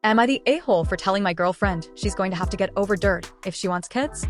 Am I the a-hole for telling my girlfriend she's going to have to get over dirt if she wants kids?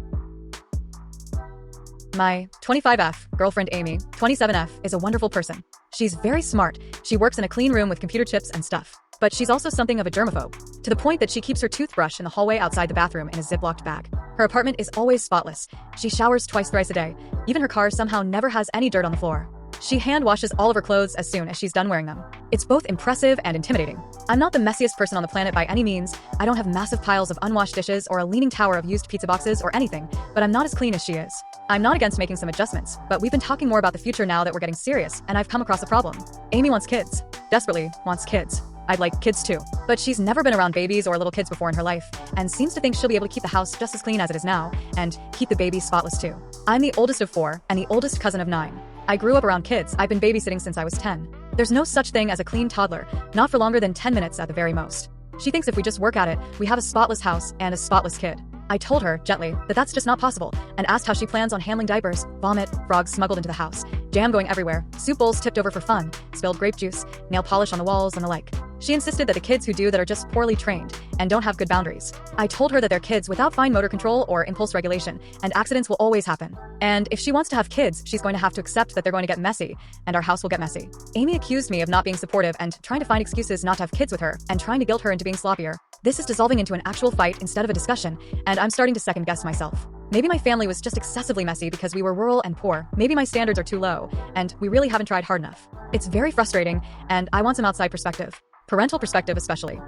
My 25F girlfriend Amy, 27F, is a wonderful person. She's very smart. She works in a clean room with computer chips and stuff. But she's also something of a germaphobe, to the point that she keeps her toothbrush in the hallway outside the bathroom in a Ziplocked bag. Her apartment is always spotless. She showers twice, thrice a day. Even her car somehow never has any dirt on the floor. She hand washes all of her clothes as soon as she's done wearing them. It's both impressive and intimidating. I'm not the messiest person on the planet by any means. I don't have massive piles of unwashed dishes or a leaning tower of used pizza boxes or anything, but I'm not as clean as she is. I'm not against making some adjustments, but we've been talking more about the future now that we're getting serious, and I've come across a problem. Amy wants kids. Desperately wants kids. I'd like kids too. But she's never been around babies or little kids before in her life, and seems to think she'll be able to keep the house just as clean as it is now, and keep the babies spotless too. I'm the oldest of 4, and the oldest cousin of 9. I grew up around kids. I've been babysitting since I was 10. There's no such thing as a clean toddler, not for longer than 10 minutes at the very most. She thinks if we just work at it, we have a spotless house and a spotless kid. I told her, gently, that that's just not possible, and asked how she plans on handling diapers, vomit, frogs smuggled into the house, jam going everywhere, soup bowls tipped over for fun, spilled grape juice, nail polish on the walls, and the like. She insisted that the kids who do that are just poorly trained and don't have good boundaries. I told her that they're kids without fine motor control or impulse regulation, and accidents will always happen. And if she wants to have kids, she's going to have to accept that they're going to get messy, and our house will get messy. Amy accused me of not being supportive and trying to find excuses not to have kids with her, and trying to guilt her into being sloppier. This is dissolving into an actual fight instead of a discussion, and I'm starting to second guess myself. Maybe my family was just excessively messy because we were rural and poor. Maybe my standards are too low, and we really haven't tried hard enough. It's very frustrating, and I want some outside perspective. Parental perspective especially.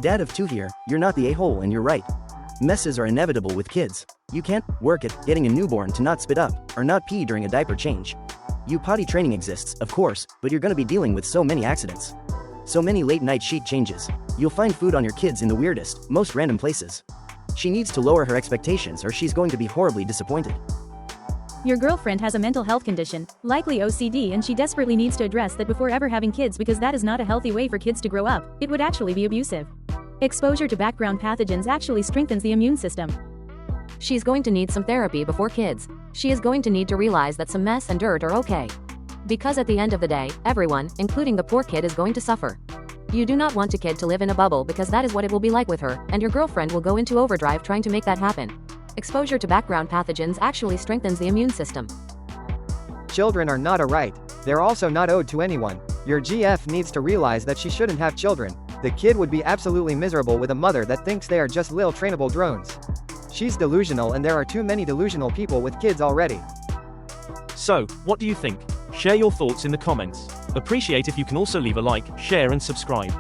Dad of 2 here, you're not the a-hole and you're right. Messes are inevitable with kids. You can't work at getting a newborn to not spit up or not pee during a diaper change. Potty training exists, of course, but you're gonna be dealing with so many accidents. So many late night sheet changes. You'll find food on your kids in the weirdest, most random places. She needs to lower her expectations or she's going to be horribly disappointed. Your girlfriend has a mental health condition, likely OCD, and she desperately needs to address that before ever having kids because that is not a healthy way for kids to grow up. It would actually be abusive. Exposure to background pathogens actually strengthens the immune system. She's going to need some therapy before kids. She is going to need to realize that some mess and dirt are okay. Because at the end of the day, everyone, including the poor kid, is going to suffer. You do not want a kid to live in a bubble because that is what it will be like with her, and your girlfriend will go into overdrive trying to make that happen. Exposure to background pathogens actually strengthens the immune system. Children are not a right. They're also not owed to anyone. Your GF needs to realize that she shouldn't have children. The kid would be absolutely miserable with a mother that thinks they are just little trainable drones. She's delusional, and there are too many delusional people with kids already. So, what do you think? Share your thoughts in the comments. Appreciate if you can also leave a like, share and subscribe.